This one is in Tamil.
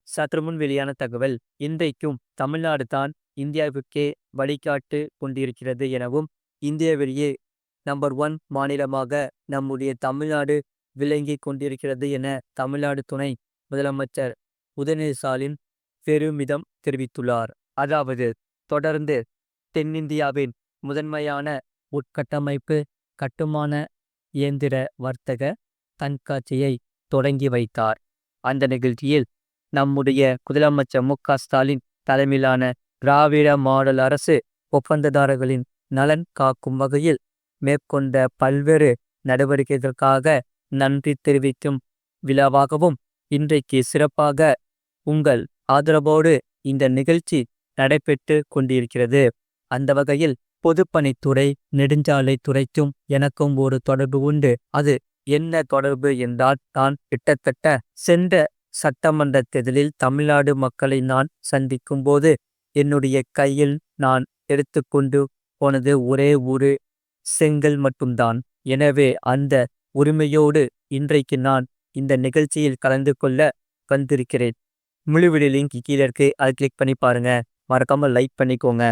சற்று முன் வெளியான தகவல். இன்றைக்கும் தமிழ்நாடு தான் இந்தியாவுக்கே வழிகாட்டு கொண்டிருக்கிறது எனவும், இந்தியாவிலேயே நம்பர் 1 மாநிலமாக நம்முடைய தமிழ்நாடு விளங்கிக் கொண்டிருக்கிறது என தமிழ்நாடு துணை முதலமைச்சர் உதயநிதி ஸ்டாலின் பெருமிதம் தெரிவித்துள்ளார். அதாவது, தொடர்ந்து தென்னிந்தியாவின் முதன்மையான உட்கட்டமைப்பு கட்டுமான இயந்திர வர்த்தக கண்காட்சியை தொடங்கி வைத்தார். அந்த நிகழ்ச்சியில் நம்முடைய முதலமைச்சர் மு.க.ஸ்டாலின் தலைமையிலான திராவிட மாடல் அரசு ஒப்பந்ததாரர்களின் நலன் காக்கும் வகையில் மேற்கொண்ட பல்வேறு நடவடிக்கைகளுக்காக நன்றி தெரிவிக்கும் விழாவாகவும் இன்றைக்கு சிறப்பாக உங்கள் ஆதரவோடு இந்த நிகழ்ச்சி நடைபெற்று கொண்டிருக்கிறது. அந்த வகையில் பொதுப்பணித்துறை நெடுஞ்சாலைத்துறைக்கும் எனக்கும் ஒரு தொடர்பு உண்டு. அது என்ன தொடர்பு என்றால், நான் கிட்டத்தட்ட சென்ற சட்டமன்ற தேர்தலில் தமிழ்நாடு மக்களை நான் சந்திக்கும் போது என்னுடைய கையில் நான் எடுத்துக்கொண்டு போனது ஒரே ஒரு செங்கல் மட்டும்தான். எனவே அந்த உரிமையோடு இன்றைக்கு நான் இந்த நிகழ்ச்சியில் கலந்து கொள்ள வந்திருக்கிறேன். முழு வீடியோ லிங்க் கீழே இருக்கு. அதை கிளிக் பண்ணி பாருங்க. மறக்காம லைக் பண்ணிக்கோங்க.